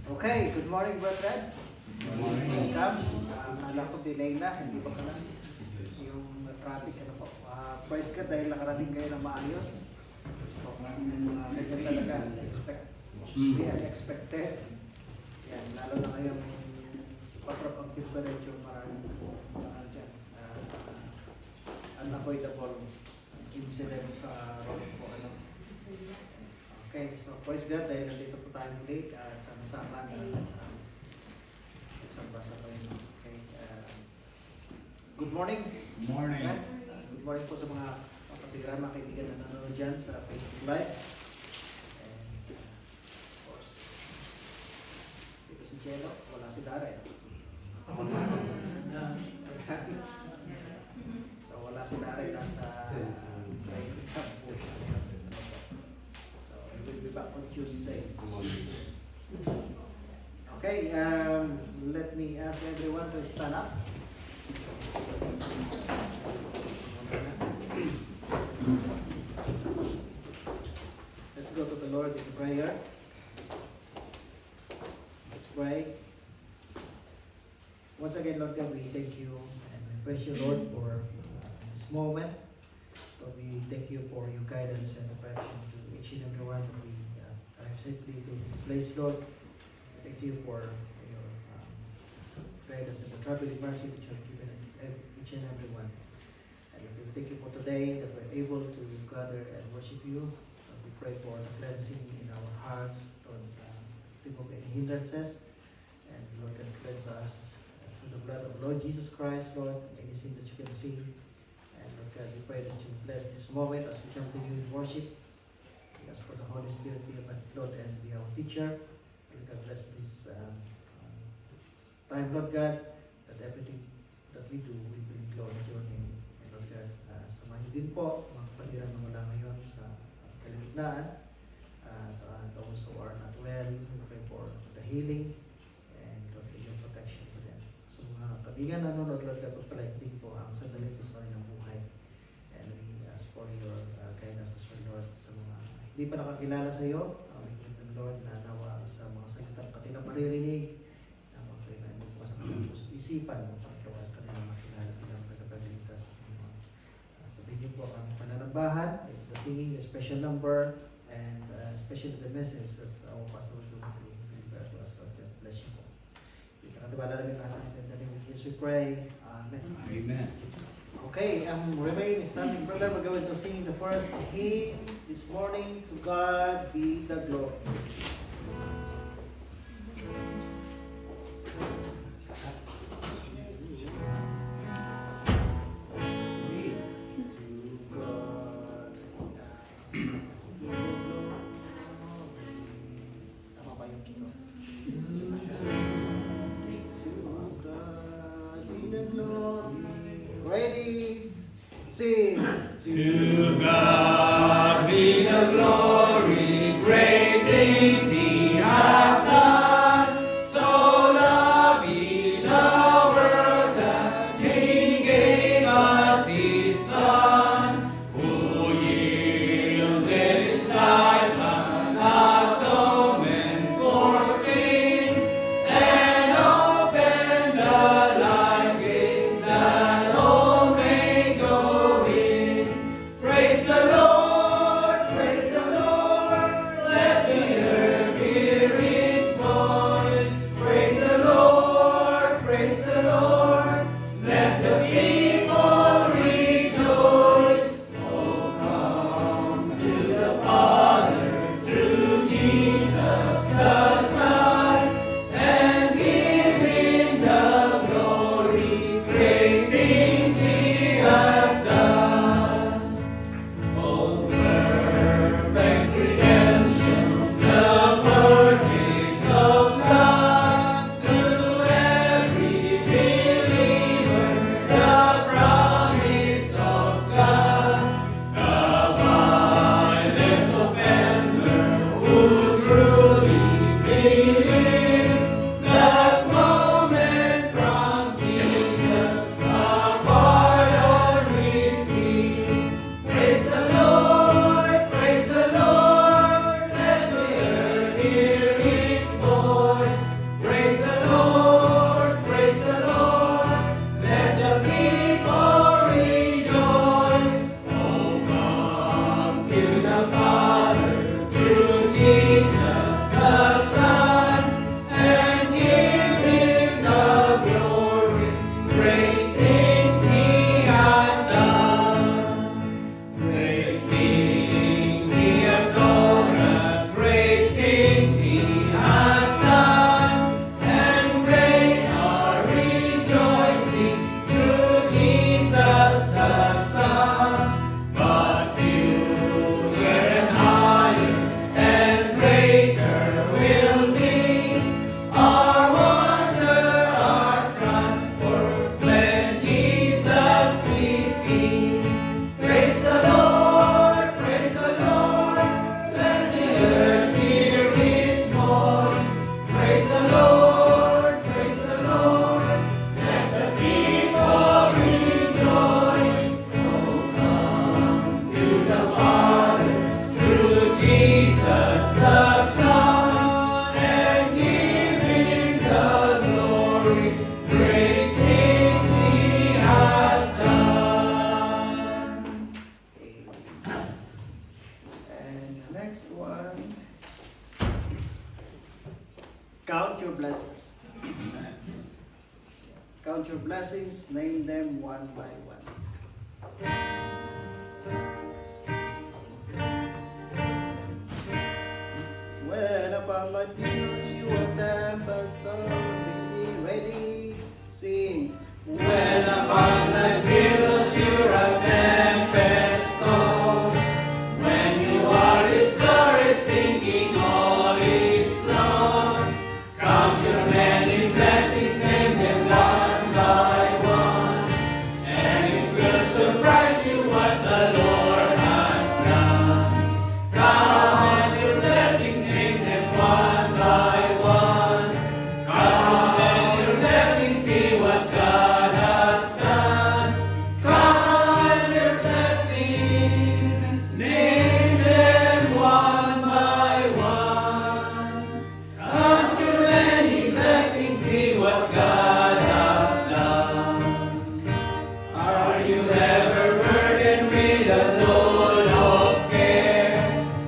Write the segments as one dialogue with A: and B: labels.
A: Okay, good morning, brethren.
B: Good morning.
A: Welcome. Alam ko delay na, hindi pa pala yung traffic. Ano po. Praise God dahil nakarating kayo ng maayos. So, ganyan talaga, we unexpected. Yan, lalo na ngayong patrapang temperature, maraming dyan. Unavoidable incident sa road po. Okay, so praise God dahil nandito po tayo muli at sama-sama na nagsamba sa Panginoon. Okay, good morning.
B: Morning.
A: Good morning po sa mga kapatiran, mga kaibigan na nanonood dyan sa Facebook Live. And of course, dito si Jello, wala si Darren. So wala si Darren, nasa bush. We'll be back on Tuesday. Okay, let me ask everyone to stand up. Let's go to the Lord in prayer. Let's pray. Once again, Lord God, we thank you and we praise you, Lord, for this moment. Lord, we thank you for your guidance and direction to each and every one that we arrive safely to this place, Lord. Thank you for your guidance and the traveling mercy which you have given each and every one. And we thank you for today that we're able to gather and worship you. We pray for the cleansing in our hearts, Lord, remove any hindrances, and Lord, can cleanse us through the blood of Lord Jesus Christ, Lord, any sin that you can see. And Lord God, we pray that you bless this moment as we continue in worship. We ask for the Holy Spirit be upon us, Lord, and be our teacher. And God bless this time, Lord God, that everything that we do will bring glory to your name. And Lord God, samahin din po mga kapaliran na wala ngayon sa kaligtaan. Those who are not well, we pray for the healing and Lord, your protection for them. Sa mga kabigan na nanonood, Lord God, pagpalaigting po ang sandali po sa kanilang buhay. And we ask for your guidance as well, Lord, sa mga hindi pa nakakilala sa iyo. We pray them, Lord, na nawa sa mga salitang kanilang maririnig, na magpapay mo po sa kanilang puso isipan mo para kawan kanilang makilala bilang tagapagligtas. Pagpapay po ang pananambahan, the singing, the special number, and especially the message that our pastor will do to deliver to us. Lord, God bless you po. Ikakatiwala namin lahat in the name of Jesus we pray. Amen.
B: Amen.
A: Okay, remain standing, brother. We're going to sing the first hymn this morning. To God be the glory. Tama ba yung kito? To God be the glory. Ready? Sing.
B: To God be the glory, great things He hath done. So loved He the world that He gave us His Son, who yielded His life an atonement for sin, and opened the life gates that all may go in. Praise the Lord,
A: count your blessings. Count your blessings, name them one by one. When upon my pillows you are tempest sing me ready, sing.
B: When upon thy pillows you are tempest tossed, when you are discouraged thinking all is lost, count your many blessings, name them one by one, and it will surprise you what the Lord has done. Count your blessings, name them one by one. Count your blessings, see what God has done. Count your blessings, name them one by one. Count your many blessings, see what God has done. Are you ever burdened with a load of care?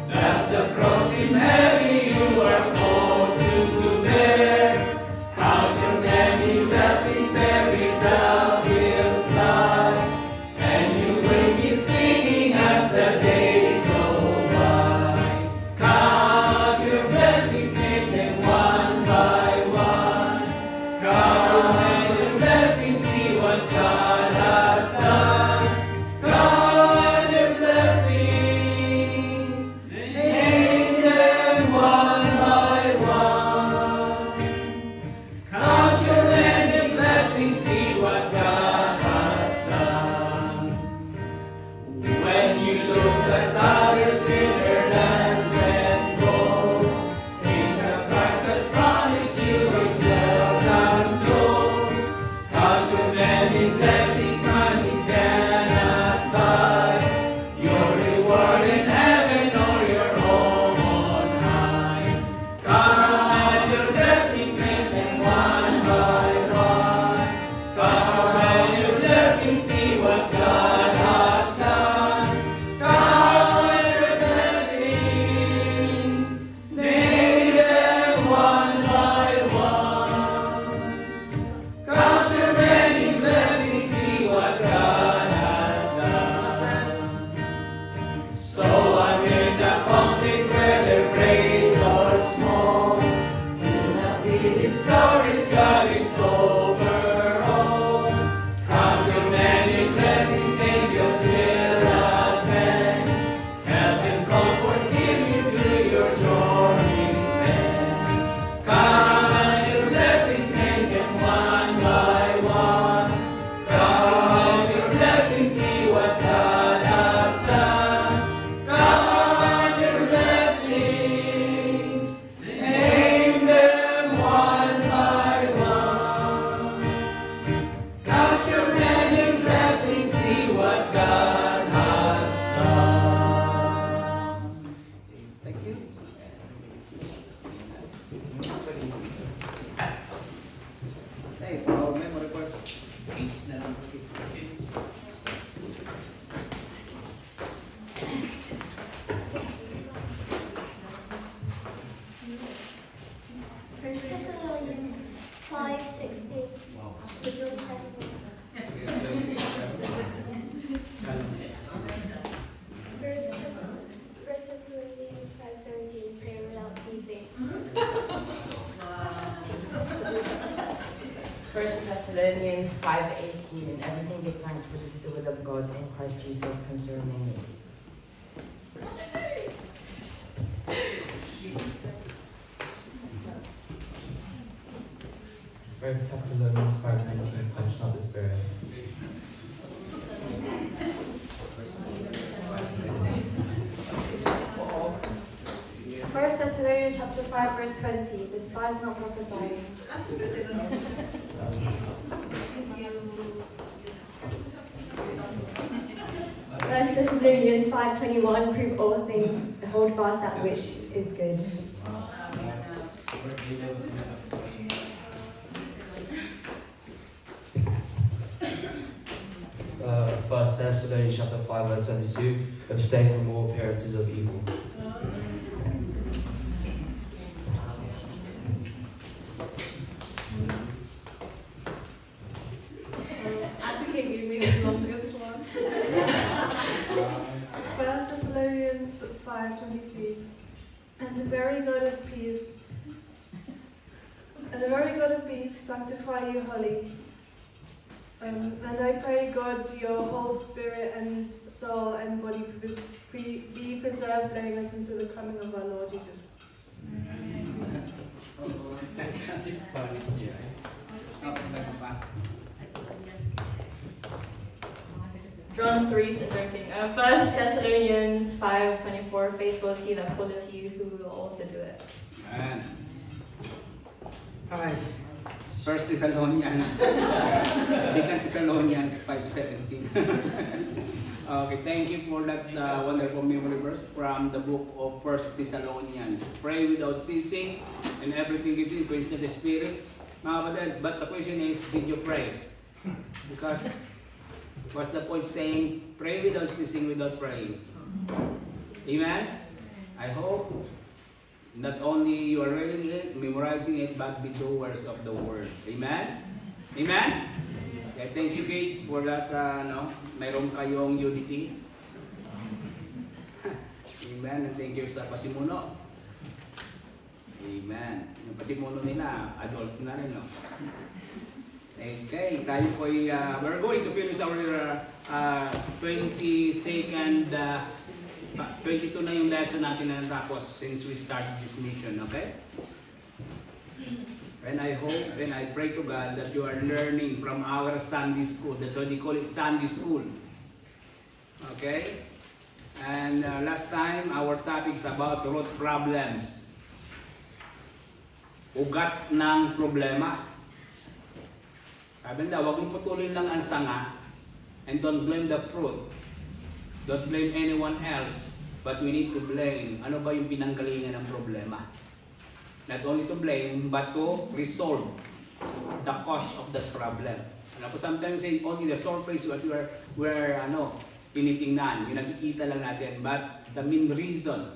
B: Does the cross seem heavy you are called to bear? Count your many blessings, every doubt will fly, and you will be singing as the days go by. Count your blessings, name them one by one. Count your blessings, see what God has done. Count your blessings, name them one by one. Count your many blessings, see what God has done. When you look at others with their lands and gold, think that Christ has promised you His self-control. Count your many blessings, money cannot buy your reward in heaven or your home on high. Count your blessings, name them one by one. Count your blessings, see what God has done. Count your blessings, name them one by one. Count your many blessings, see what God has done. So amid the conflict, whether great or small, do not be discouraged, God is over all. Count your many blessings, angels will attend, help and comfort give you to your journey's end. Count your blessings, name them one by one. Count your blessings, see what God has done. Count your blessings, name them one by one. Count your many blessings, see what God has done.
A: Thank you. Okay, for our memory verse.
B: Kids na lang po, kids na
C: First Thessalonians 5:16. Rejoice evermore. First Thessalonians 5:17. Pray without ceasing.
D: 1 Thessalonians 5:18, in everything give thanks, for this is the will of God in Christ Jesus concerning you.
E: 1 Thessalonians 5:19, quench not the spirit.
C: First Thessalonians chapter 5 verse 20. Despise not prophesying. First Thessalonians 5:21. Prove all things, hold fast that which is good.
E: First Thessalonians chapter 5 verse 22, abstain from all appearances of evil.
F: the very God of peace, sanctify you wholly. And I pray, God, your whole spirit and soul and body be preserved blameless until the coming of our Lord Jesus Christ.
C: John 3:13. 1 Thessalonians 5:24. Faithful is he that calleth you, who will also do it.
B: Amen. Alright. 1 Thessalonians. 2 Thessalonians 5:17. Okay, thank you for that wonderful memory verse from the book of 1 Thessalonians. Pray without ceasing, and everything you do, praise the Spirit. But the question is, did you pray? Because what's the point saying, pray without ceasing, without praying? Amen? I hope not only you are reading it, memorizing it, but be doers of the word. Amen? Amen? Okay, thank you kids for that, mayroon kayong unity. Amen, and thank you sa pasimuno. Amen. Yung pasimuno nila, adult na rin, no? Okay, tayo po we're going to finish our 22nd, 22 na yung lesson natin na natapos since we started this mission, okay? And I hope and I pray to God that you are learning from our Sunday school. That's why they call it Sunday school. Okay? And last time, our topic is about root problems. Ugat ng problema. Sabi nila, huwag mong putulin lang ang sanga and don't blame the fruit. Don't blame anyone else, but we need to blame. Ano ba yung pinanggalingan ng problema? Not only to blame, but to resolve the cause of that problem. Ano po, sometimes say only the surface what we're tinitingnan, yung nakikita lang natin, but the main reason,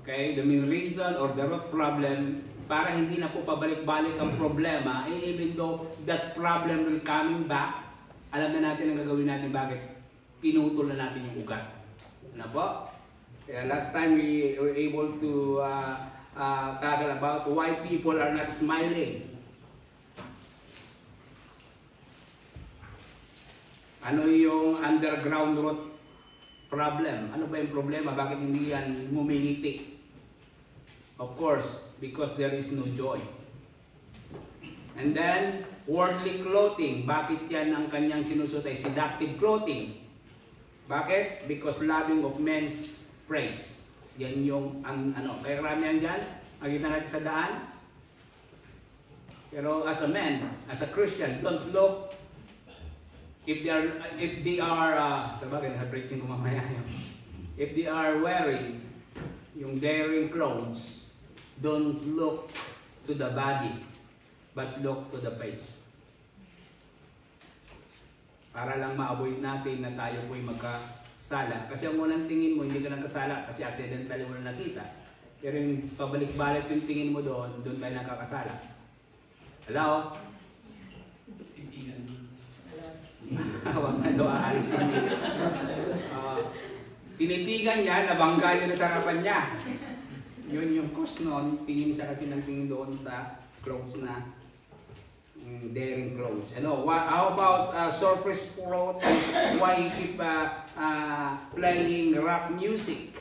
B: okay, the main reason or the root problem, para hindi na po pabalik-balik ang problema, even though that problem will coming back, alam na natin ang gagawin natin, bakit pinutol na natin yung ugat. Ano po? Kaya last time we were able to talk about why people are not smiling. Ano yung underground root problem? Ano ba yung problema? Bakit hindi yan ngumingiti? Of course, because there is no joy. And then, worldly clothing. Bakit yan ang kanyang sinusuot ay seductive clothing? Bakit? Because loving of men's praise. Yan yung kaya karamihan dyan, makita natin sa daan. Pero as a man, as a Christian, don't look if they are sabagay na preaching ko mamaya yun. If they are wearing yung daring clothes, don't look to the body, but look to the face. Para lang ma-avoid natin na tayo po'y magkasala. Kasi ang unang tingin mo, hindi ka nagkasala kasi accidentally mo na nakita. Pero yung pabalik-balik yung tingin mo doon tayo nakakasala. Hello? Huwag na doon aalisin niya. Tinitigan niya, nabangga niya na sa harapan niya. Yun yung cause noon, tingin siya kasi ng tingin doon sa clothes na daring clothes. How about surface clothes? Why he keep playing rock music?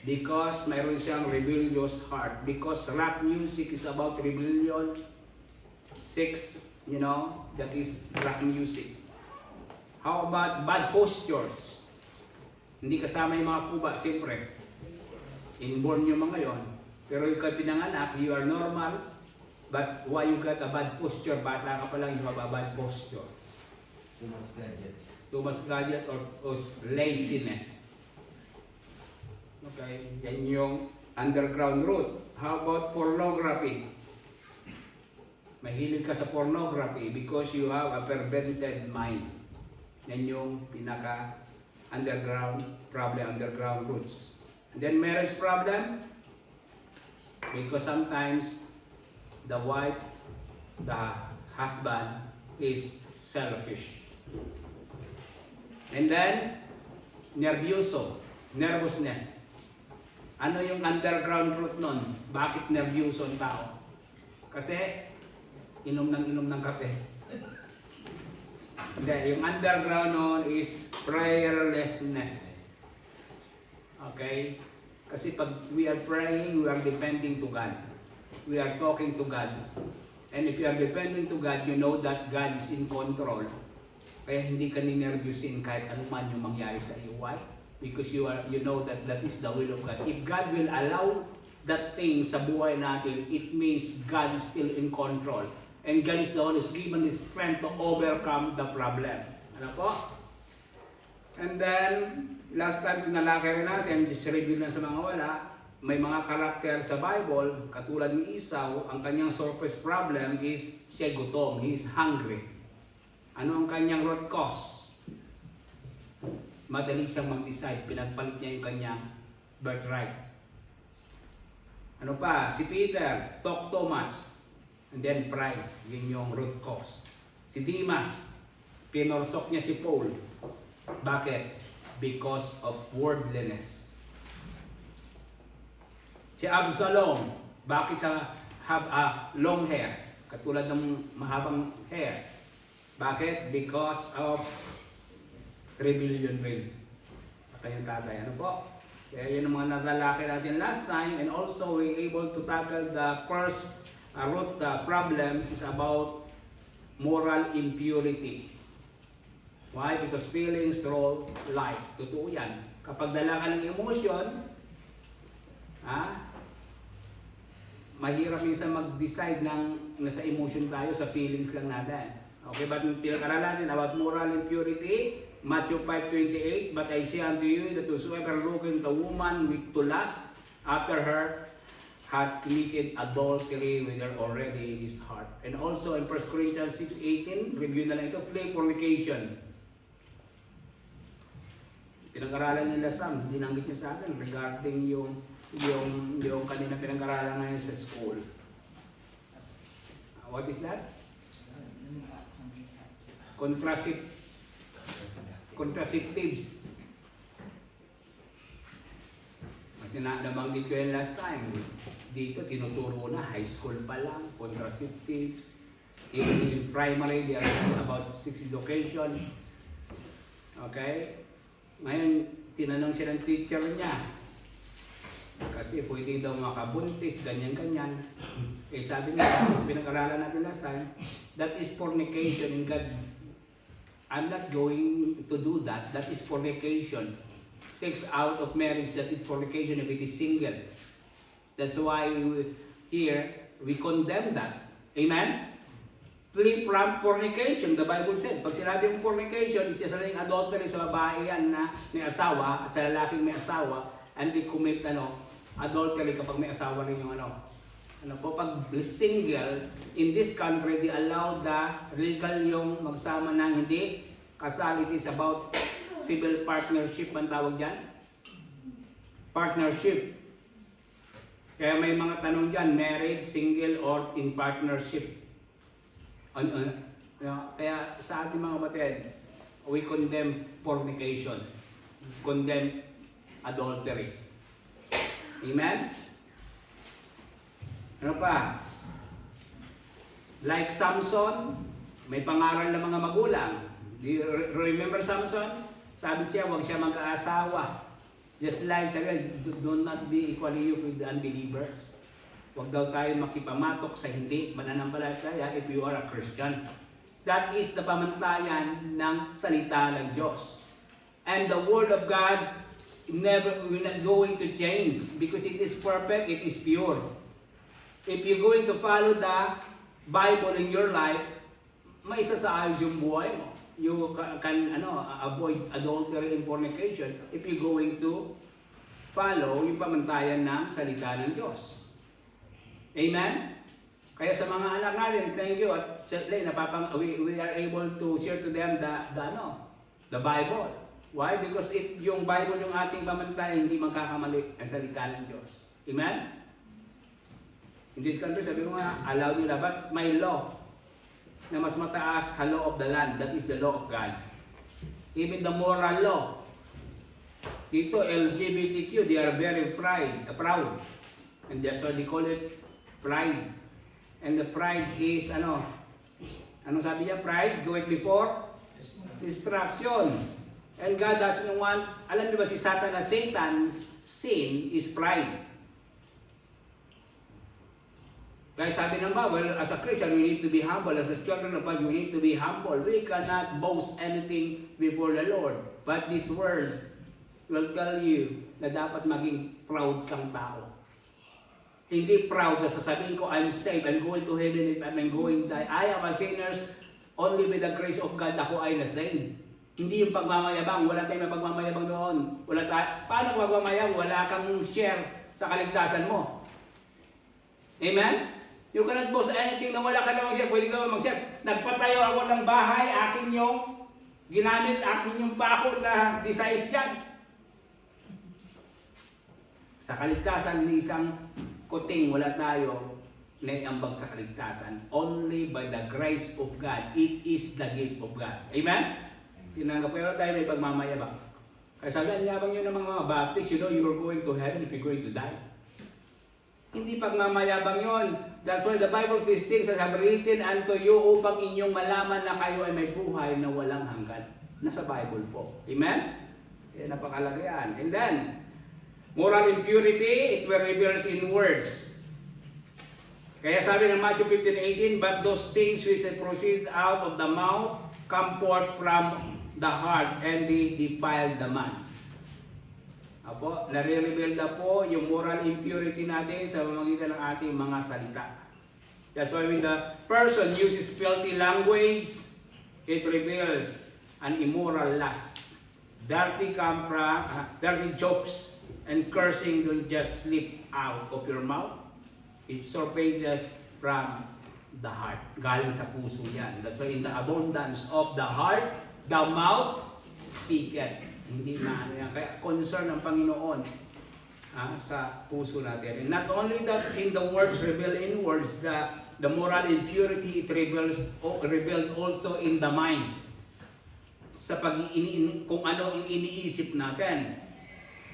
B: Because mayroon siyang rebellious heart. Because rock music is about rebellion, sex, that is rock music. How about bad postures? Hindi kasama yung mga kuba, siyempre. Inborn yung mga yon. Pero ikaw pinanganak, you are normal. But why you got a bad posture? Bata ka pa lang, you have a bad posture. Too much gadget or laziness. Okay, yan yung underground root. How about pornography? Mahilig ka sa pornography because you have a perverted mind. Yan yung pinaka underground problem, underground roots. And then marriage problem, because sometimes the wife, the husband is selfish. And then nerviousness. Ano yung underground root nun? Bakit nervyoso ang tao? Kasi inom ng kape. Hindi, yung underground nun is prayerlessness. Okay? Kasi pag we are praying, we are depending to God. We are talking to God. And if you are depending to God, you know that God is in control. Kaya hindi ka ninervyusin kahit anuman yung mangyari sa iyo. Why? Because you know that that is the will of God. If God will allow that thing sa buhay natin, it means God is still in control. And God is the one who's given His strength to overcome the problem. Ano po? And then, last time tinalakay rin natin, dis-review na sa mga wala, may mga karakter sa Bible, katulad ni Esau, ang kanyang surface problem is siya gutom, he is hungry. Ano ang kanyang root cause? Madali siyang mag-decide, pinagpalit niya yung kanyang birthright. Ano pa? Si Peter, talk too much, and then pride, yun yung root cause. Si Demas, pinorsok niya si Paul. Bakit? Because of worldliness. Si Absalom, bakit siya have a long hair? Katulad ng mahabang hair. Bakit? Because of rebellion will. Sa kanyang tatay. Ano po? Kaya yun ang mga nagalaki natin last time. And also, we able to tackle the first root problems is about moral impurity. Why? Because feelings rule life. Totoo yan. Kapag dala ka ng emotion, mahirap minsan mag-decide ng nasa emotion tayo, sa feelings lang natin. Okay, but pinag-aralan natin about moral impurity, Matthew 5:28, but I say unto you that whosoever looketh the woman with to lust after her hath committed adultery with her already in his heart. And also in 1 Corinthians 6:18, review na lang ito, flee fornication. Pinag-aralan nila Sam, dinanggit niya sa akin regarding yung kanina pinag-aralan ngayon sa school. What is that? Contraceptives. Kasi nabanggit ko yan last time. Dito tinuturo na, high school pa lang, contraceptives. Even in primary, they are about sex education. Okay? Ngayon, tinanong siya ng teacher niya. Kasi pwede daw makabuntis, ganyan-ganyan. Eh sabi niya, as pinag-aralan natin last time, that is fornication in God. I'm not going to do that. That is fornication. Sex out of marriage, that is fornication if it is single. That's why here, we condemn that. Amen? Flee from fornication, the Bible said. Pag sinabi yung fornication, it's just like adultery sa babae yan na may asawa, at sa lalaking may asawa, and they commit adultery kapag may asawa rin yung pag single, in this country, they allow the legal yung magsama ng hindi kasal. It is about civil partnership, ang tawag dyan? Partnership. Kaya may mga tanong dyan, married, single, or in partnership. Kaya sa ating mga batid, we condemn fornication, condemn adultery. Amen? Ano pa? Like Samson, may pangaral ng mga magulang. Do you remember Samson? Sabi siya, huwag siya mag-aasawa. Just like sabi, do not be equally yoked with the unbelievers. Huwag daw tayo makipamatok sa hindi mananampalataya if you are a Christian. That is the pamantayan ng salita ng Diyos. And the Word of God we're not going to change because it is perfect, it is pure. If you're going to follow the Bible in your life, maisasaayos yung buhay mo. You can avoid adultery and fornication if you're going to follow yung pamantayan ng salita ng Diyos. Amen? Kaya sa mga anak natin, thank you. At we are able to share to them the Bible. Why? Because if yung Bible yung ating pamantayan, hindi magkakamali ang salita ng Diyos. Amen? In this country, sabi ko nga, allow nila, but may law na mas mataas sa law of the land. That is the law of God. Even the moral law. Dito, LGBTQ, they are very proud. And that's why they call it pride. And the pride is, ano sabi niya? Pride, go it before destruction. And God doesn't want, alam niyo ba si Satan's sin is pride. Kaya sabi ng Bible, as a Christian, we need to be humble. As a children of God, we need to be humble. We cannot boast anything before the Lord. But this word will tell you na dapat maging proud kang tao. Hindi proud na sasabihin ko, I'm saved, I'm going to heaven, I'm going to die. I am a sinner, only with the grace of God ako ay na-saved. Hindi yung pagmamayabang, wala tayong pagmamayabang doon. Paano pagmamayabang? Wala kang share sa kaligtasan mo. Amen? You cannot boast anything na wala ka namang share. Pwede ka mag-share. Nagpatayo ako ng bahay, akin yung ginamit, akin yung pako na di-size dyan. Sa kaligtasan ni isang kuting, wala tayo naiambag sa kaligtasan. Only by the grace of God. It is the gift of God. Amen? Tinanggap pero tayo may pagmamayabang. Kaya sabi, ang yabang yun ng mga Baptist, you know you are going to heaven if you're going to die. Hindi pagmamayabang yun. That's why the Bible, these things I have written unto you upang inyong malaman na kayo ay may buhay na walang hanggan. Nasa Bible po. Amen? Kaya napakalaga yan. And then, moral impurity, it will reveals in words. Kaya sabi ng Matthew 15:18, but those things which proceed out of the mouth come forth from the heart and they defile the man. Apo, nare-reveal na po yung moral impurity natin sa pamamagitan ng ating mga salita. That's why when the person uses filthy language, it reveals an immoral lust. Dirty jokes and cursing don't just slip out of your mouth. It surfaces from the heart. Galing sa puso yan. That's why in the abundance of the heart, the mouth speaketh. Hindi na ano yan. Kaya concern ng Panginoon sa puso natin. And not only that, in the words, reveal in words, the moral impurity, it revealed also in the mind. Sa kung ano ang iniisip natin.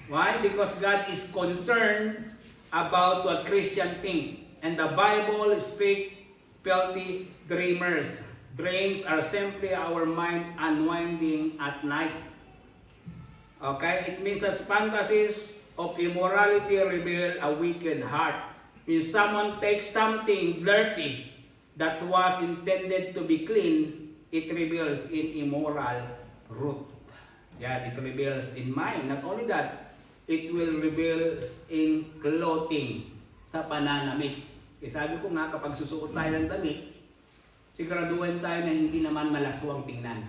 B: Why? Because God is concerned about what Christians think. And the Bible speaks filthy dreamers. Dreams are simply our mind unwinding at night. Okay? It means that fantasies of immorality reveal a wicked heart. When someone takes something dirty that was intended to be clean, it reveals in immoral root. Yeah, it reveals in mind. Not only that, it will reveal in clothing, sa pananamit. Sabi ko nga, kapag susuot tayo ng damit, siguraduhin tayo na hindi naman malaswang tingnan.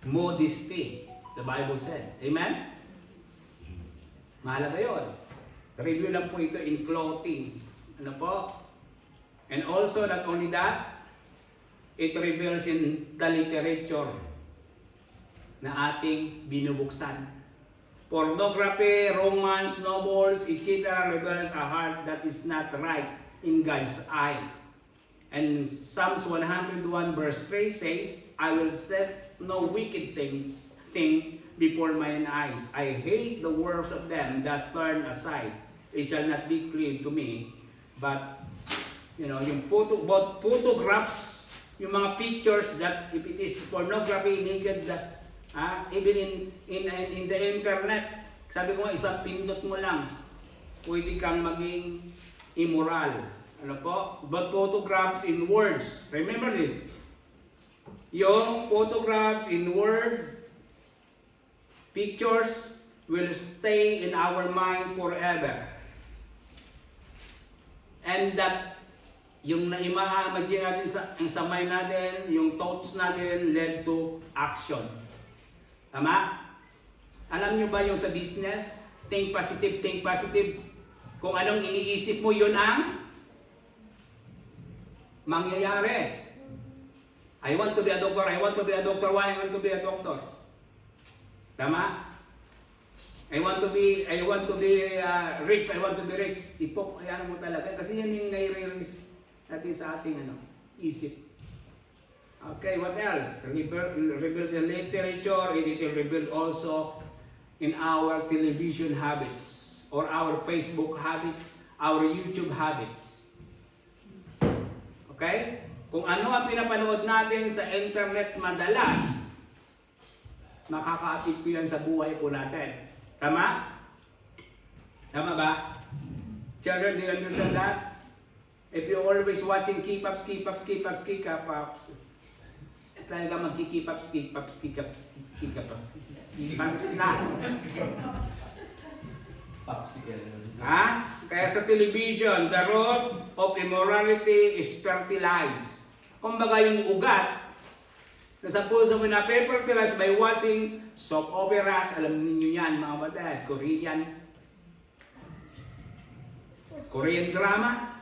B: Modesty, the Bible said. Amen? Mahalaga yun. Review lang po ito in clothing. Ano po? And also, not only that, it reveals in the literature na ating binubuksan. Pornography, romance, novels, etc. reveals a heart that is not right in God's eye. And Psalms 101 verse 3 says, I will set no wicked thing before mine eyes. I hate the works of them that turn aside. It shall not be clear to me. But, yung photographs, yung mga pictures that if it is pornography, naked, even in the internet, sabi ko nga, isang pindot mo lang, pwede kang maging immoral. Ano po? But photographs in words. Remember this. Yung photographs in word, pictures will stay in our mind forever. And that yung na-imagine natin sa mind natin, yung thoughts natin led to action. Tama? Alam nyo ba yung sa business? Think positive, think positive. Kung anong iniisip mo, yun ang mangyayari. I want to be a doctor, I want to be a doctor. Why I want to be a doctor? Tama? I want to be rich, I want to be rich. Ayan mo talaga. Kasi yan yung nai-release natin sa ating isip. Okay, what else? Reveals in literature, it will reveal also in our television habits or our Facebook habits, our YouTube habits. Okay? Kung ano ang pinapanood natin sa internet madalas, makaka-apit po yan sa buhay po natin. Tama? Tama ba? Children, do you understand that? If you're always watching K-pops, try ka mag-K-pops na. Ha? Kaya sa television, the road of immorality is fertilized. Kumbaga yung ugat na sa puso mo na fertilized by watching soap operas. Alam niyo yan mga batad, Korean drama.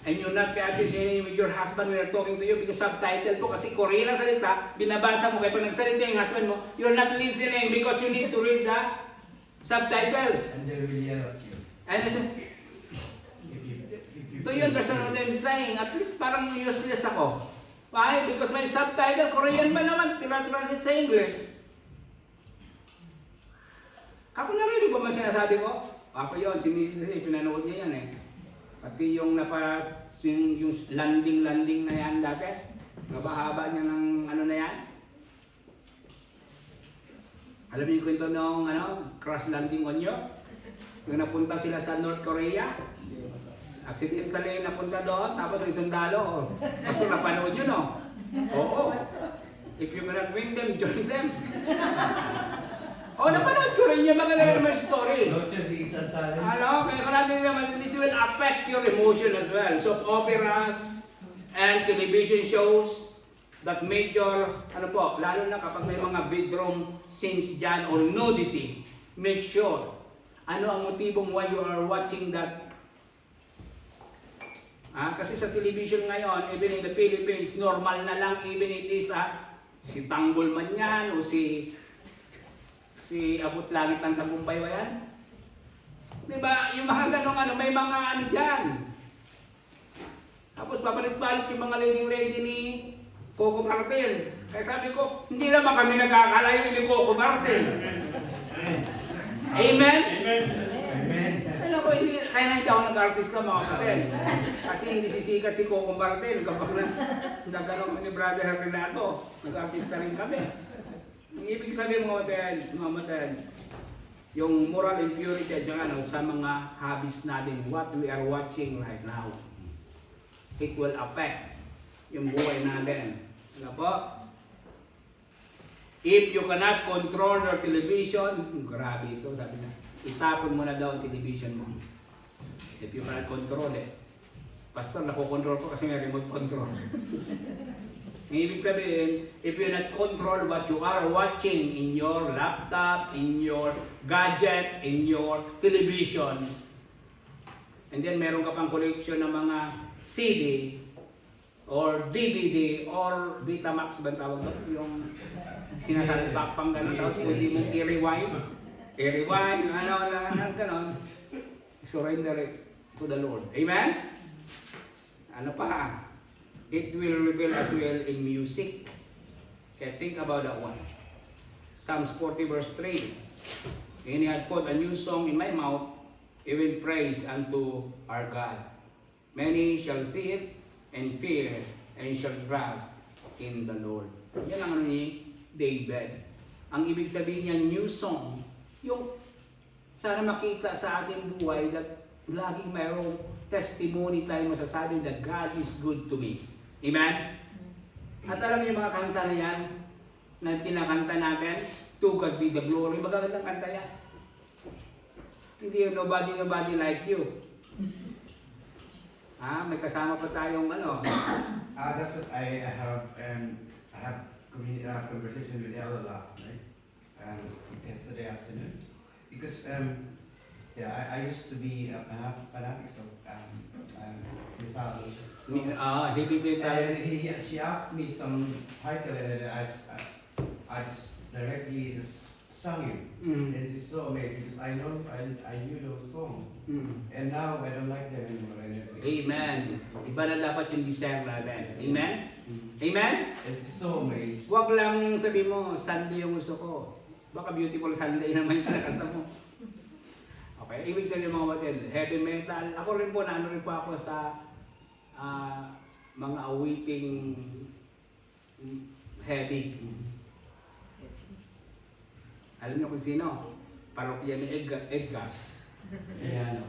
B: And you're not paying attention with your husband when you're talking to you because subtitle po kasi Korean ang salita, binabasa mo kaya pag nagsalita yung husband mo, you're not listening because you need to read the subtitle.
G: And they will yell at you.
B: And I said, do you understand what I'm saying? At least parang useless ako. Why? Because my subtitle, Korean ba naman, tinatranslate sa English. Kako narinig ba man sinasabi ko? Ako yun, sinisisi, pinanood niya yan eh. Pati yung yung landing na yan dati. Nabahaba niya ng ano na yan. Alam niyo yung kwento nung crash landing on you? Yung napunta sila sa North Korea. Accidentally napunta doon, tapos ang sundalo. Kasi napanood nyo, no? Oo. If you cannot win them, join them. Napanood ko rin yung mga naman story. Kaya kung natin naman, it will affect your emotion as well. So, operas and television shows that major, lalo na kapag may mga bedroom scenes dyan or nudity, make sure, ang motibong why you are watching that. Kasi sa television ngayon, even in the Philippines, normal na lang, even it is si Tanggol man yan, o si Abot Langit ng Tagumpay ba yan? Diba? Yung mga ganong may mga dyan. Tapos papalit-palit yung mga lady ni Coco Martin. Kaya sabi ko, hindi naman kami nagkakalayo ni Coco Martin. Amen?
G: Amen.
B: Alam ko, kaya nga hindi ako nag-artista mga kapatid. Kasi hindi sisikat si Coco Martin. Kapag nagkaroon ko ni Brother Renato, nag-artista rin kami. Ang ibig sabihin mga kapatid, yung moral impurity at sa mga hobbies natin, what we are watching right now, it will affect yung buhay natin. Ano po? If you cannot control your television, grabe ito, sabi niya, itapon mo na daw ang television mo. If you cannot control it. Pastor, nakokontrol ko kasi may remote control. Ang ibig sabihin, if you not control what you are watching in your laptop, in your gadget, in your television, and then meron ka pang collection ng mga CD or DVD or Betamax ba tawag ito? Yung sinasalpak pang gano'n, tapos pwede mong i-rewind, gano'n. Surrender it to the Lord. Amen? Ano pa? It will reveal as well in music. Okay, think about that one. Psalms 40 verse 3. And he had put a new song in my mouth, even praise unto our God. Many shall see it and fear and shall trust in the Lord. Yan ang ni David. Ang ibig sabihin niya, new song. Yung sana makita sa ating buhay that laging mayroong testimony tayo masasabing that God is good to me. Amen? At alam niyo yung mga kanta na yan, na kinakanta natin, to God be the glory, magagandang kanta yan. Hindi yung nobody like you. May kasama pa tayong
G: That's what I have conversation with Ella last night, yesterday afternoon, because I used to be a fanatic of metal. So, she asked me some title and I just directly sung it. It's so amazing because I knew those songs. And now I don't like them anymore.
B: Amen. Iba na dapat yung desire natin. Amen? Amen?
G: It's so amazing.
B: Huwag lang sabihin mo, Sunday yung gusto ko. Baka Beautiful Sunday naman yung kinakanta mo. Okay, ibig sabihin mga kapatid, heavy metal. Ako rin po, naano rin po ako sa mga awiting heavy. Alam niyo kung sino? Parokya ni Edgar. Yano.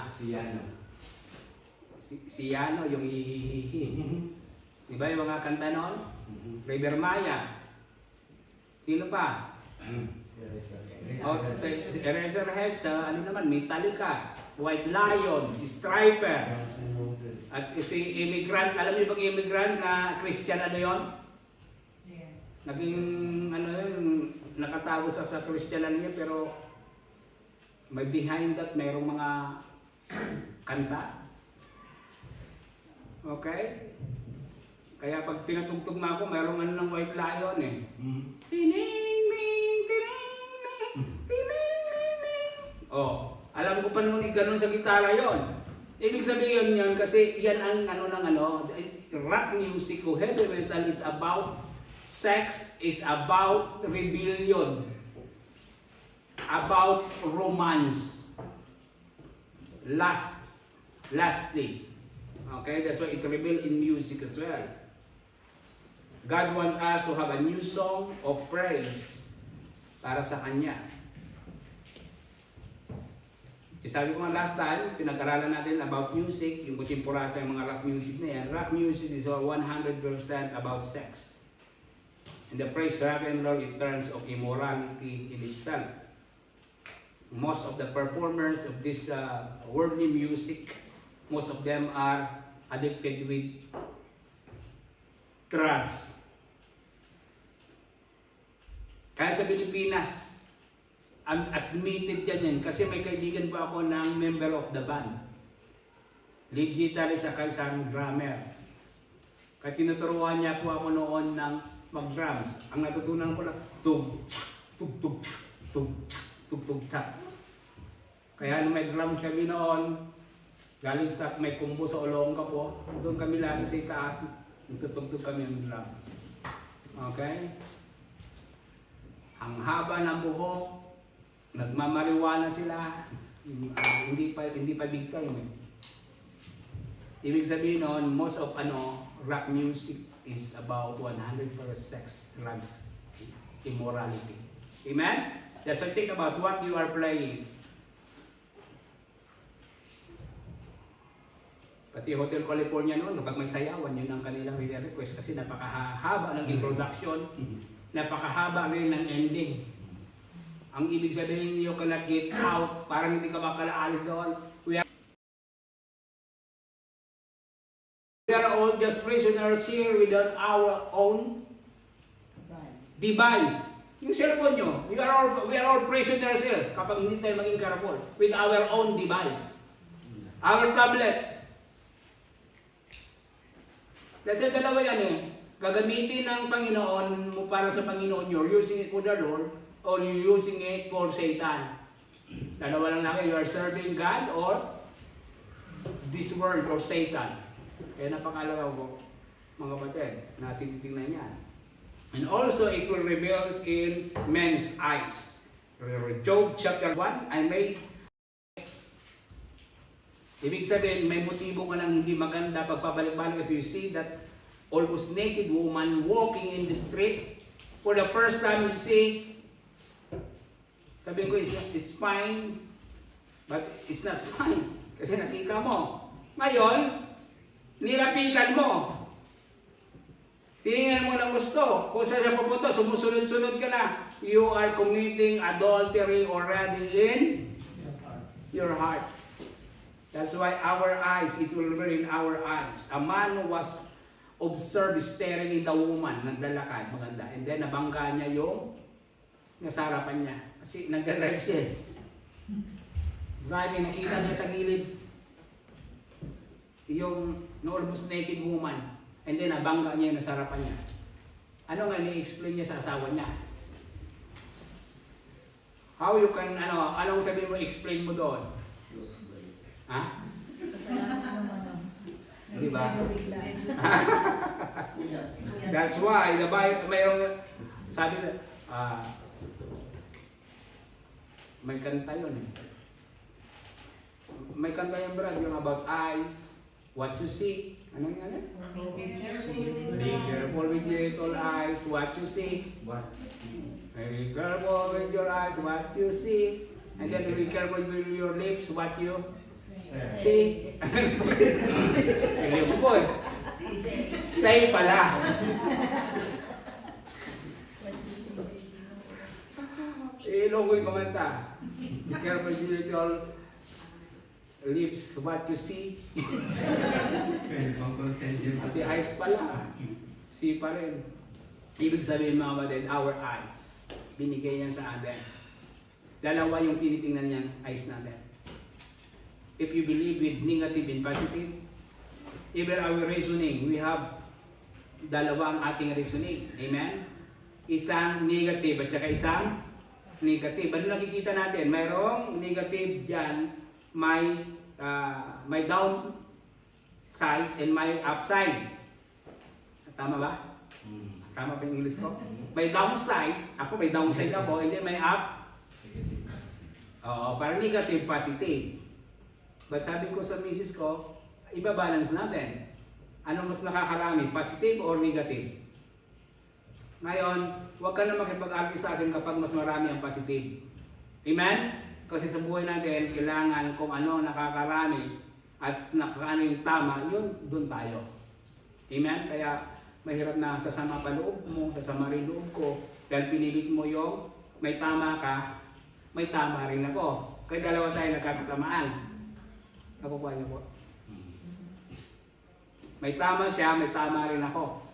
B: Si Yano. Si Yano, yung hihihihi. Di ba yung mga kanta noon? River Maya. Sino pa? Eraserhead sa ano naman, Metallica, White Lion, Striper. At si Immigrant, alam niyo bang Immigrant na Christian ano yon? Naging ano yun, nakatago sa Christian ano niya, pero may behind that mayroong mga kanta. Okay? Kaya pag pinatugtog na ako, mayroong ano ng White Lion eh. Tining, ning, tining, ning, tining, ning, ning. Oh, alam ko pa nung ganun sa gitara yon. Ibig sabihin yun kasi yan ang ano ng ano, rock music o heavy metal is about sex, is about rebellion, about romance, lastly. Okay, that's why it rebel in music as well. God wants us to have a new song of praise para sa Kanya. Sabi ko nga last time, pinag-aralan natin about music, yung kutimporata yung mga rock music na yan. Rock music is 100% about sex. And the praise rock and roll in terms of immorality in itself. Most of the performers of this worldly music, most of them are addicted with drugs. Kaya sa Pilipinas, admitted yan kasi may kaibigan pa ako ng member of the band. Lead guitarist sa isang drummer. Kaya tinuturuan niya po ako noon ng mag-drums. Ang natutunan ko lang, tug, tug, tug, tug, tug, tug, tug. Kaya nung may drums kami noon, galing sa may kumbo sa Olonga po, doon kami lagi sa itaas, nagtutugtog kami ng drums. Okay? Ang haba ng buhok, nagmamariwana sila, hindi pa big time eh. Ibig sabihin noon, most of rock music is about 100% sex, drugs, immorality. Amen? That's why think about what you are playing. Pati Hotel California noon, kapag may sayawan, yun ang kanilang request kasi napakahaba ng introduction, napakahaba rin ng ending. Ang ibig sabihin you cannot get out, parang hindi ka makalaalis doon. We are all just prisoners here with our own device. Yung cellphone nyo, we are all prisoners here kapag hindi tayo maging careful with our own device. Our tablets. Kasi dalawa yan eh. Gagamitin ng Panginoon mo para sa Panginoon, you're using it for the Lord or you're using it for Satan. Dalawa lang natin, you are serving God or this world or Satan. Kaya napakalaga ko, mga kapatid, natin tingnan yan. And also, it will reveal in men's eyes. Job chapter 1, I made. Ibig sabihin, may motibo ka ng hindi maganda pagpabalik-balik if you see that almost naked woman walking in the street. For the first time you see, sabihin ko, it's fine, but it's not fine. Kasi nakita mo. Ngayon, nilapitan mo. Tingnan mo ng gusto. Kung saan siya pupunta, sumusunod-sunod ka na. You are committing adultery already in your heart. That's why our eyes, it will be in our eyes. A man was observed staring in the woman, naglalakad, maganda. And then nabangga niya yung nasa harapan niya. Kasi nag-drive siya. Driving, nakita niya sa gilid yung almost naked woman. And then nabangga niya yung nasa harapan niya. Ano nga ni-explain niya sa asawa niya? How you can, anong sabihin mo, explain mo doon? Ha? Diba? That's why the Bible mayroong sabi May kanta yun eh. May kanta yung Brad, yung about eyes, what you see. Ano yung ano? Be careful with your little eyes, what you see. Be careful with your eyes, what you see. And then be careful with your lips, what you see. Ayun po eh. Say pala. Ilong ko yung kumanta. Be careful with your little lips, what you see. At the eyes pala. See pa rin. Ibig sabihin mga kapatid, our eyes. Binigay yan sa atin. Dalawa yung tinitingnan niyan, eyes natin. If you believe with negative and positive, even our reasoning, we have dalawa ang ating reasoning. Amen? Isang negative at saka isang negative. Ano nakikita natin? Mayroong negative dyan, may down side and may upside. Tama ba? Tama ba yung English ko? May downside, ako may downside ako, and then may up. Oo, para negative, positive. But sabi ko sa misis ko, iba-balance natin. Ano mas nakakarami, positive or negative? Ngayon, huwag ka na makipag-argue sa akin kapag mas marami ang positive. Amen? Kasi sa buhay natin, kailangan kung ano nakakarami at nakakaano yung tama, yun, doon tayo. Amen? Kaya mahirap na sasama pa loob mo, sasama rin loob ko. Dahil pinilit mo yung may tama ka, may tama rin ako. Kaya dalawa tayo nagkakatamaan. Nakukuha niyo po. May tama siya, may tama rin ako.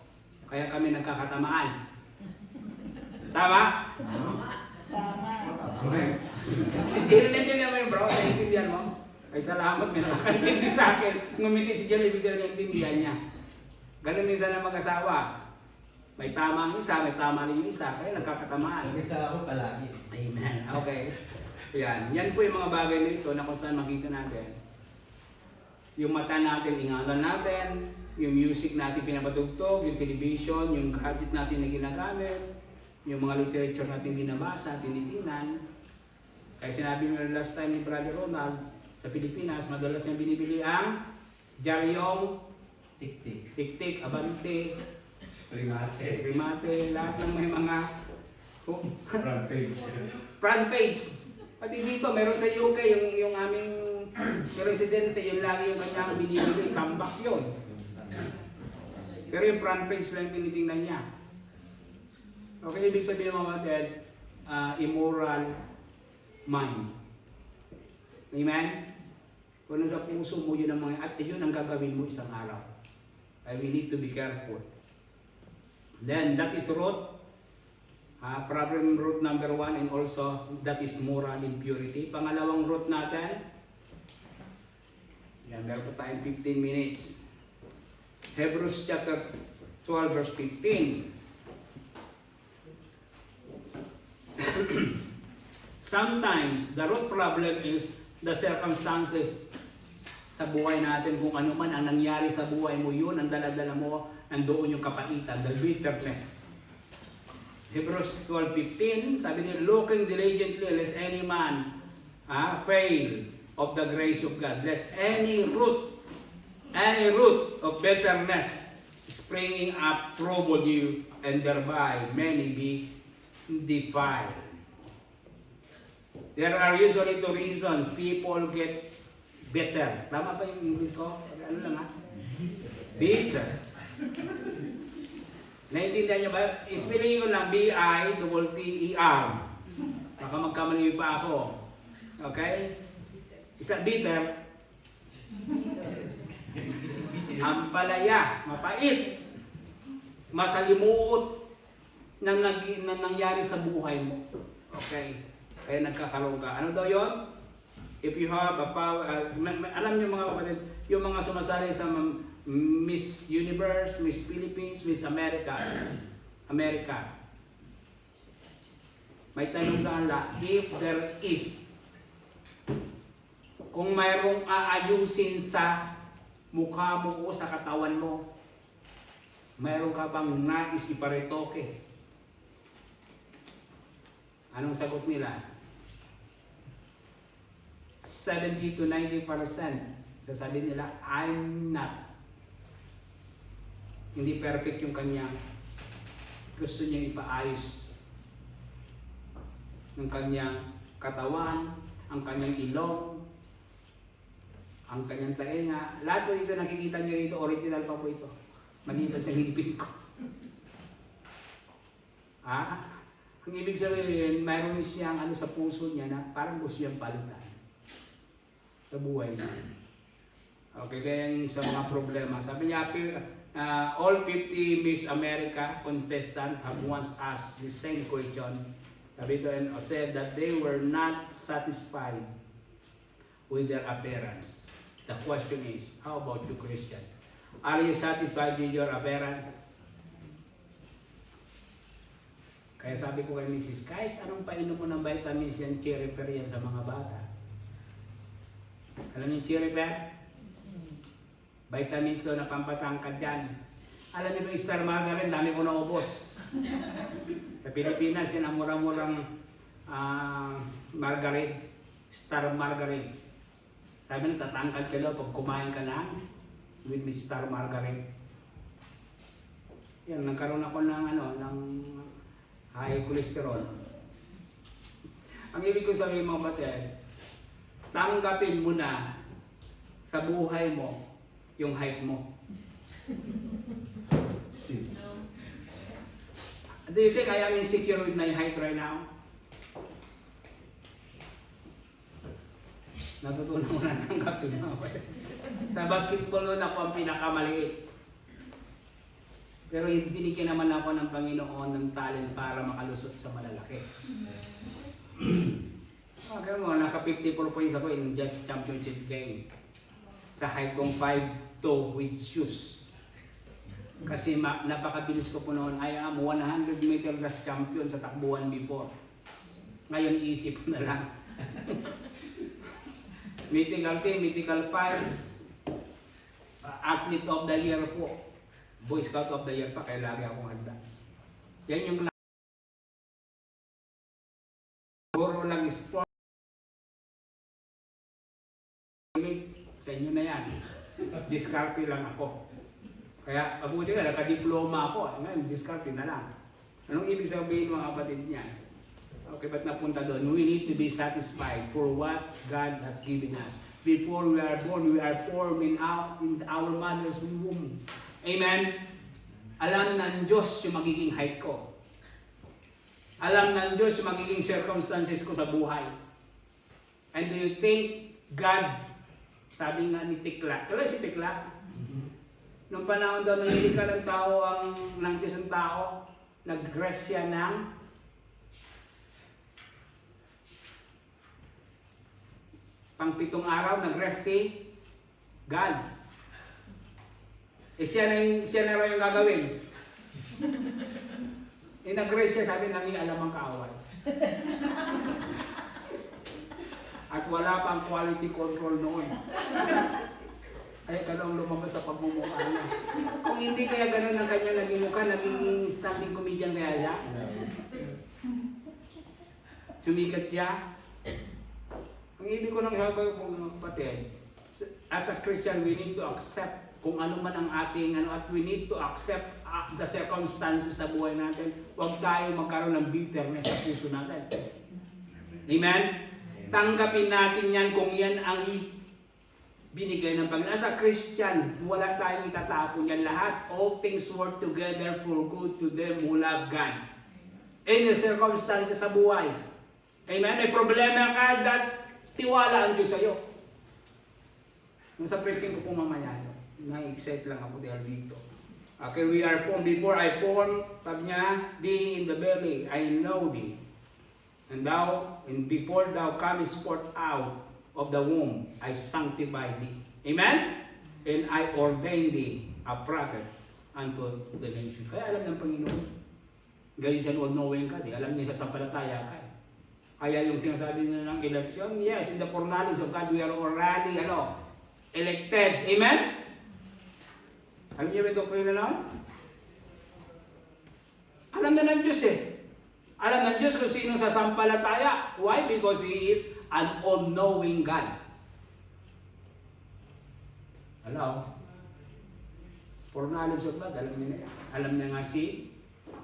B: Kaya kami nagkakatamaan. Tama? Tama. Okay. Si Jerry nandiyan naman yung bro, naiintindihan mo? Ay salamat, may nakakaintindi sa akin. Ngumiti si Jerry, ibig sabihin naiintindihan niya. Ganun minsan ang mag-asawa. May tama ang isa, may tama rin yung isa, kaya nagkakatamaan.
G: Isa ako palagi.
B: Amen. Okay. Yan. Yan po yung mga bagay na ito na kung saan makita natin. Yung mata natin, ingatan natin, yung music natin pinapatugtog, yung television, yung gadget natin na ginagamit, yung mga literature natin binabasa, tinitingnan. Kaya sinabi mo last time ni Brother Ronald, sa Pilipinas, madalas niya binibili ang diaryong
G: Tik-tik.
B: tik-tik, abante,
G: Primate.
B: lahat ng may mga
G: Front page.
B: front page. Pati dito, meron sa UK, yung aming residente, yung lagi yung kanyang binibili, comeback yun. Pero yung front page lang tinitingnan niya. Okay, ibig sabihin mga kapatid, immoral mind. Amen? Kung sa puso mo yun ang mga, at yun ang gagawin mo isang araw. And we need to be careful. Then, that is root. Problem root number 1, and also that is moral impurity. Pangalawang root natin, yan, meron pa tayong 15 minutes. Hebrews chapter 12 verse 15. Sometimes, the root problem is the circumstances sa buhay natin. Kung ano man ang nangyari sa buhay mo, yun ang daladala mo, nandoon yung kapaitan, the bitterness. Hebrews 12:15, sabi niya, looking diligently lest any man fail of the grace of God, lest any root of bitterness springing up trouble you, and thereby many be defiled. There are usually two reasons people get bitter. Tama ba yung English ko? Ano lang ha? Bitter. Naintindihan niyo ba? Spelling ko lang, B-I-T-T-E-R. Baka magkamali pa ako. Okay? Isa bitter. Ampalaya, mapait. Masalimuot na nangyari sa buhay mo. Okay? Kaya nagkakaroon ka. Ano daw yun? If you have a power, alam niyo mga kapatid, yung mga sumasali sa Miss Universe, Miss Philippines, Miss America. May tanong sa kanila, if there is, kung mayroong aayusin sa mukha mo o sa katawan mo, mayroon ka bang nais iparetoke? Anong sagot nila? 70 to 90%, sasabihin nila, I'm not. Hindi perfect yung kanyang gusto niyang ipaayos ng kanyang katawan, ang kanyang ilong, ang kanyang tainga. Lahat po ito nakikita niyo rito, original pa po ito. Maliban sa ngipin ko. Ang ibig sabihin, mayroon siyang ano sa puso niya na parang gusto siyang palitan sa buhay niya. Okay, kaya yung sa mga problema. Sabi niya, all 50 Miss America contestants have once asked the same question. Sabi ito, and said that they were not satisfied with their appearance. The question is, how about you, Christian? Are you satisfied with your appearance? Kaya sabi ko kay Mrs., kahit anong painom mo ng vitamins yan, cherry pear yan sa mga bata. Alam niyo cherry pear? Vitamins daw na pampatangkad yan. Alam niyo yung star margarine, dami ko naubos. Sa Pilipinas, yan ang murang-murang margarine. Star margarine. Sabi nyo, tatangkad ka daw pag kumain ka na with star margarine. Yan, nagkaroon ako ng high cholesterol. Ang ibig ko sabihin mga batid, tanggapin mo na sa buhay mo yung height mo. Do you think I am insecure with my height right now? Natutunan mo na tanggapin mo. Sa basketball nun ako ang pinakamaliit. Pero binigyan naman ako ng Panginoon ng talent para makalusot sa malalaki. Okay mo, naka 54 points ako in just championship game. Sa height kong 5'2" with shoes. Kasi napakabilis ko po noon. I am 100 meter gas champion sa takbuhan before. Ngayon isip na lang. Mythical 10, mythical 5. Athlete of the year po. Boy Scout of the year pa, kaya lagi akong handa. Yan yung guro lang sport. Sa inyo na yan. Discarte lang ako. Kaya mabuti na, naka-diploma ako. Ngayon, discarte na lang. Anong ibig sabihin mga kapatid niya? Okay, ba't napunta doon? We need to be satisfied for what God has given us. Before we are born, we are formed in our mother's womb. Amen? Alam ng Diyos yung magiging height ko. Alam ng Diyos yung magiging circumstances ko sa buhay. And do you think God, sabi nga ni Tikla, tuloy si Tikla, nung panahon daw nangilikha ng tao ng Diyos ang tao, nag-rest siya ng pang-7 araw, nag-rest si God. Siya na raw yung gagawin. Nag-rest siya, sabi namin, alam ang kaaway. At wala pang quality control noon. Ay, ganun lumabas sa pagmumukha niya. Kung hindi kaya ganun ang kanya naging mukha, naging standing comedian kaya siya. Sumikat siya. Ang ibig ko nang sabi ko mga kapatid, as a Christian, we need to accept kung ano man ang ating at we need to accept the circumstances sa buhay natin. Huwag tayo magkaroon ng bitterness sa puso natin. Amen? Tanggapin natin yan kung yan ang binigay ng Panginoon. As a Christian, wala tayong itatapon yan lahat. All things work together for good to them who love God. In the circumstances sa buhay. Amen? May problema ka, tiwala ang Diyos sa'yo. Nasa preaching ko po mamaya, na-excite lang ako dahil dito. Okay, we are formed before I formed, sabi niya, being in the belly, I know thee. And before thou comest forth out of the womb, I sanctify thee. Amen? And I ordain thee a prophet unto the nation. Kaya alam ng Panginoon, gayon siya all-knowing ka, di alam niya sa sampalataya ka. Kaya yung sinasabi nila ng election, yes, in the foreknowledge of God, we are already, elected. Amen? Alam niyo ba ito po yun Alam na ng Diyos eh. Alam ng Diyos kung sino sa sampalataya. Why? Because He is an all-knowing God. Hello? For knowledge of God, alam niya na yan. Alam niya nga si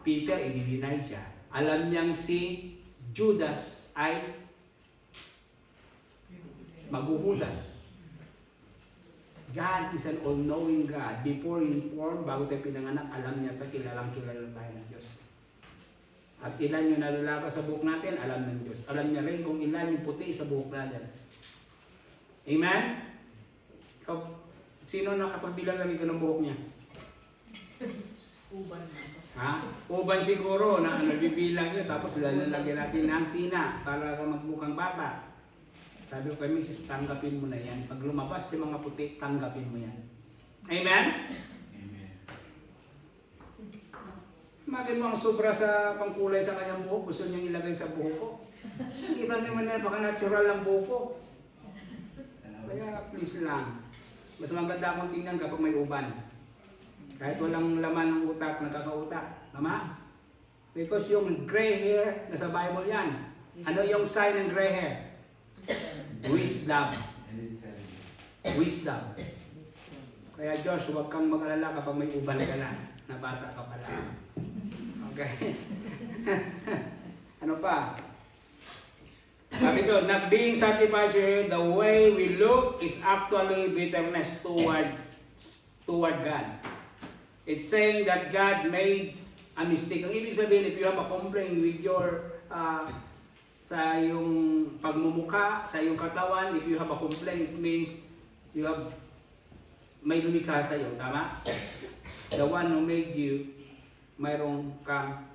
B: Peter, i-deny siya. Alam niyang si Judas ay maghuhudas. God is an all-knowing God. Before informed, bago tayo pinanganak, alam niya pa, kilalang kilala tayo ng Diyos. At ilan yung nalalaga sa buhok natin, alam ng Diyos. Alam niya rin kung ilan yung puti sa buhok natin. Amen? Sino nakapagbilang na rito ng buhok niya?
H: Uban.
B: Ha? Uban siguro na nagbibilang yun, tapos lalagyan natin ng tina para magmukhang bata. Sabi ko kay Mrs., tanggapin mo na yan. Pag lumabas si mga puti, tanggapin mo yan. Amen?
G: Amen.
B: Bakit mo ang sobra sa pangkulay sa kanyang buhok, gusto niyang ilagay sa buhok ko. Kita naman na baka natural lang buhok ko. Kaya please lang. Mas maganda akong tingnan kapag may uban. Kahit walang laman ng utak, nakakautak. Tama? Because yung gray hair, nasa Bible yan. Ano yung sign ng gray hair? Wisdom. Wisdom. Kaya Josh, huwag kang mag-alala kapag may uban ka na. Na bata ka pala. Okay? Ano pa? Sabi ko, not being satisfied here, the way we look is actually bitterness toward God. It's saying that God made a mistake. Ang ibig sabihin, if you have a complaint with your sa yung pagmumukha, sa yung katawan, if you have a complaint, it means you have may lumikha sa iyo, tama? The one who made you, mayroong kang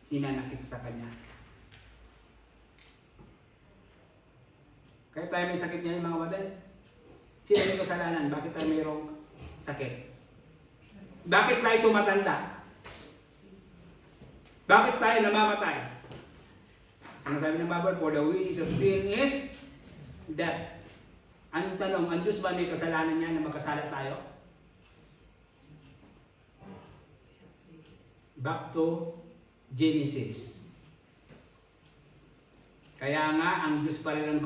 B: hinanakit sa Kanya. Kaya tayo may sakit niya yung mga waday. Sino yung kasalanan? Bakit tayo mayroong sakit? Bakit tayo tumatanda? Bakit tayo namamatay? Ano sabi ng Bible? For the wages of sin is death. Anong tanong? Ang Diyos ba may kasalanan niya na magkasala tayo? Back to Genesis. Kaya nga, ang Diyos pa rin ang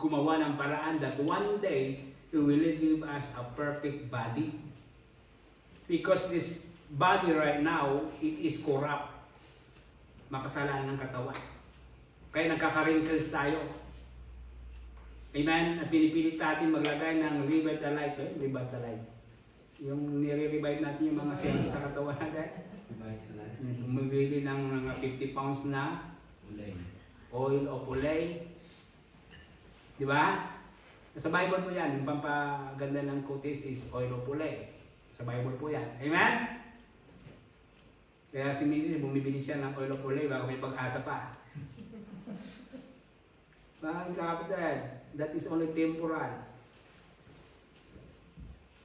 B: gumawa ng paraan that one day, He will give us a perfect body. Because this body right now, it is corrupt. Makasalanan ng katawan. Kaya nagkaka-wrinkles tayo. Amen? At pinipilit natin maglagay ng Revitalize. Revitalize. Yung nire-revive natin yung mga cells sa katawan natin. Bumibili ng mga 50 pounds na oil o kulay. Di ba? Sa Bible po yan. Yung pampaganda ng kutis is oil o kulay. Sa Bible po yan. Amen? Kaya si Mrs. bumibili siya ng oil of olay bago may pag-asa pa. Bakit kapatid? That is only temporal.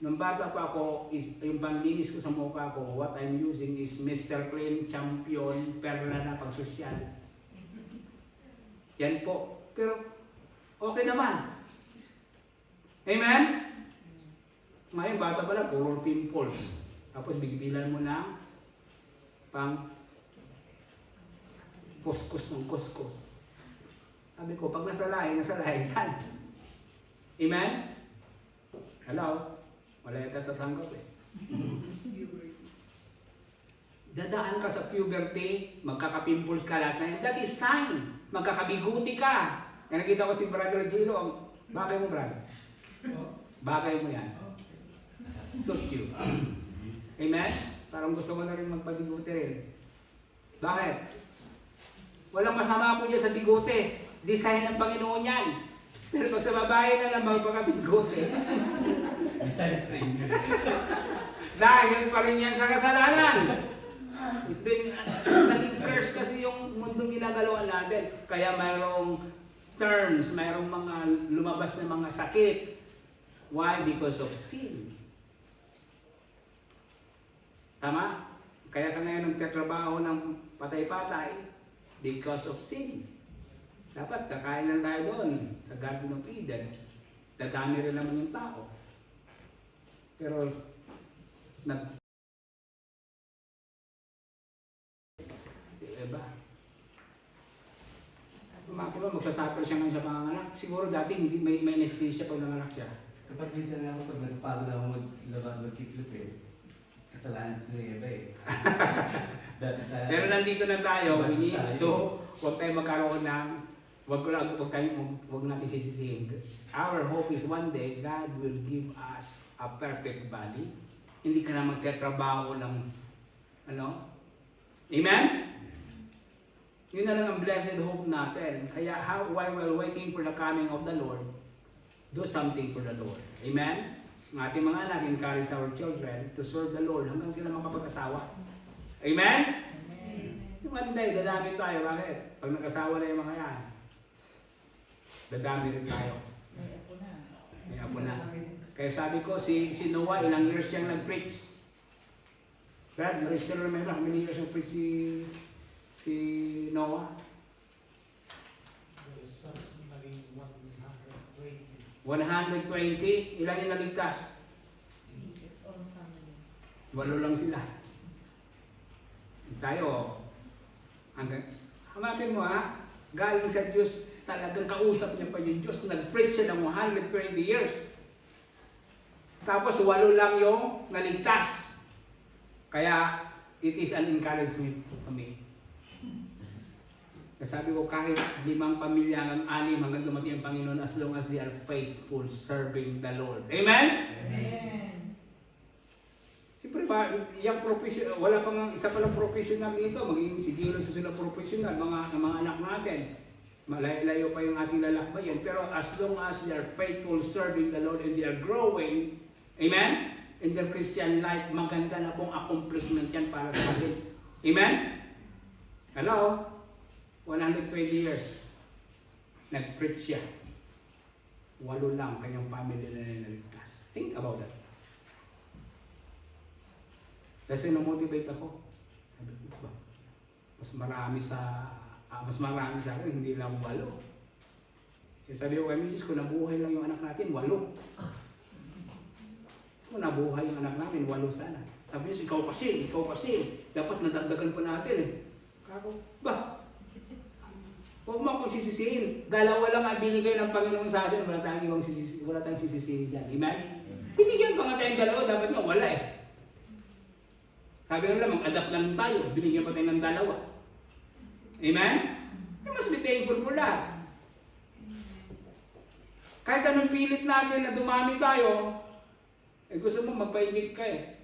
B: Nung bata pa ako, yung panlinis ko sa mukha ko, what I'm using is Mr. Clean Champion Perla na pagsosyal. Yan po. Pero okay naman. Amen? Ngayon, bata pala, puro pimples. Tapos bigbilan mo ng pang kuskus ng kuskus. Sabi ko, pag nasalahin yan. Amen? Hello? Wala yung tatatanggap eh. Dadaan ka sa puberty, magkaka-pimples ka lahat na yan. That is sign. Magkakabiguti ka. Kaya nakita ko si Brother Gino, bagay mo, brother. Bagay mo yan. Suit you. Amen? Parang gusto mo na rin magpabiguti rin. Bakit? Walang masama po dyan sa biguti. Design ng Panginoon yan. Pero pag sa babae na lang magpakabiguti.
G: Design frame.
B: Dahil pa rin yan sa kasalanan. It's been, naging curse kasi yung mundong ginagalawan natin. Kaya mayroong terms, mayroong mga lumabas na mga sakit. Why? Because of sin. Tama? Kaya ka ngayon nagtatrabaho ng patay-patay because of sin. Dapat kakain lang tayo doon sa Garden of Eden. Dadami rin naman yung tao. Pero diba? Kumakilo
H: magsasuffer siya ngayon sa panganganak. Siguro dati hindi may anesthesia pag nanganak siya.
G: Kapag minsan ako, pag nagpalo na ako maglabas magsiklop kasalanan ko yung iba Dati sa...
H: Pero nandito na tayo, we need to, huwag tayo magkaroon ng, huwag natin sisisihin. Our hope is one day, God will give us a perfect body. Hindi ka na magtatrabaho ng, Amen? Yun na lang ang blessed hope natin. Kaya while we're waiting for the coming of the Lord, do something for the Lord. Amen? Ang ating mga anak, encourage our children to serve the Lord hanggang sila makapag-asawa. Amen? One day, dadami tayo. Bakit? Pag nag-asawa na yung mga yan, dadami rin tayo. May apo na. Kaya sabi ko, si Noah, ilang years siyang nag-preach. Brad, still remember how many years nag-preach si Noah? 120. Ilan yung naligtas? 8 lang sila. Tayo, hanapin mo galing sa Diyos, talagang kausap niya pa yung Diyos. Nag-preach siya ng 120 years. Tapos 8 lang yung naligtas. Kaya, it is an encouragement to me. Sabi ko, kahit 5 pamilya, 6 hanggang dumating ang Panginoon as long as they are faithful serving the Lord. Amen?
B: Amen.
H: Siyempre ba, yung professional, wala pang isa palang professional dito, magiging sigilo sa sila professional, mga anak natin. Malayo pa yung ating lalakbayan. Pero as long as they are faithful serving the Lord and they are growing, amen? In their Christian life, maganda na pong accomplishment yan para sa atin. Amen? Hello? 120 years. Nag-preach siya. 8 lang kanyang family na naligtas. Think about that. Kasi na-motivate ako. Sabi ko ba? Mas marami sa akin, hindi lang 8. Kaya sabi ko kay misis ko, nabuhay lang yung anak natin, 8. Kung nabuhay yung anak namin, 8 sana. Sabi niya, ikaw kasi, dapat nadagdagan pa natin eh. Kako, ba? Huwag mo akong sisisihin. 2 lang ang binigay ng Panginoon sa atin, wala tayong sisisihin dyan. Amen? Binigyan pa nga tayong 2, dapat nga wala eh. Sabi nga lang, mag-adapt lang tayo, binigyan pa tayo ng 2. Amen? You must be thankful for that. Kahit anong pilit natin na dumami tayo, gusto mo magpa-inject ka eh.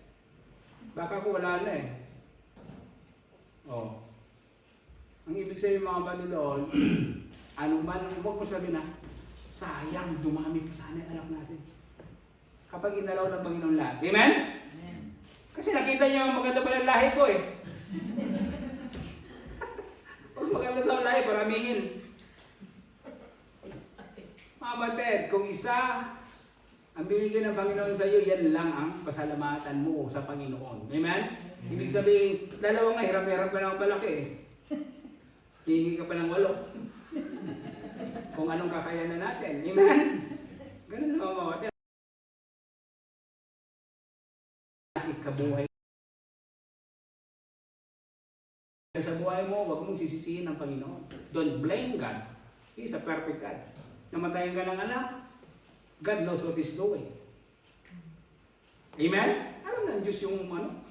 H: Baka ko wala na eh. Ang ibig sabihin mga Panginoon, huwag mo sabihin na, sayang, dumami pa sana yung anak natin. Kapag inalaw ng Panginoon lahat. Amen? Kasi nakita niya maganda pa ng lahi ko eh. Pag maganda daw lahi, paramihin. Mga batid, kung isa ang binigyan ng Panginoon sa iyo, yan lang ang pasalamatan mo sa Panginoon. Amen? Ibig sabihin, 2 nga, hirap-hirap ka ng palaki eh. Hihingi ka pa ng 8. Kung anong kakayanan natin. Amen? Ganun na mga batid. Sa buhay. Sa buhay mo, huwag mong sisisihin ng Panginoon. Don't blame God. He is a perfect God. Namatayin ka ng anak, God knows what He's doing. Amen? Alam na Diyos yung ano?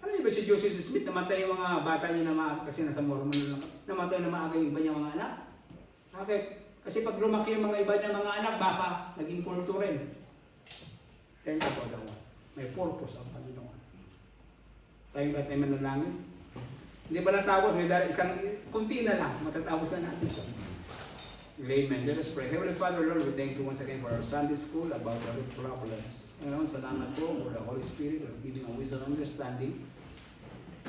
H: Alam niyo ba si Joseph Smith, namatay yung mga bata niya na kasi nasa Mormon lang. Namatay na maaga yung iba niya mga anak. Bakit? Kasi pag lumaki yung mga iba niya mga anak, baka naging kulto rin. Thank you for that one. May purpose ang Panginoon. Tayo ba tayo manalangin? Hindi ba natapos? May isang kunti na lang. Matatapos na natin. Amen. Let us pray. Heavenly Father, Lord, we thank you once again for our Sunday school about the problems. Ngayon, salamat po for the Holy Spirit of giving a wisdom and understanding.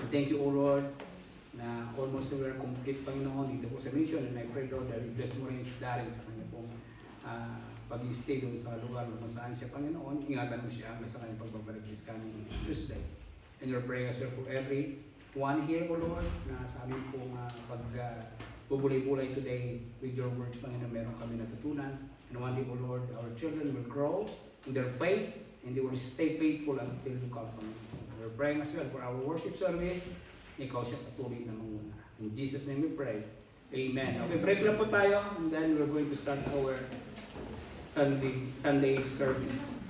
H: We thank you, O Lord, na almost we are complete, Panginoon, dito po sa mission. And I pray, Lord, that you bless mo rin si Darren sa kanya pong pag-stay doon sa lugar kung saan siya, Panginoon. Ingatan mo siya hanggang sa kanyang pagbabalik this coming Tuesday. And your prayers are for everyone here, O Lord, na sa amin pong bubulay-bulay today with your words, Panginoon, meron kami natutunan. And one day, O Lord, our children will grow in their faith and they will stay faithful until you come, Panginoon. We're praying as well for our worship service. Ikaw siya patuloy na manguna. In Jesus' name we pray. Amen. Okay, break lang po tayo and then we're going to start our Sunday service.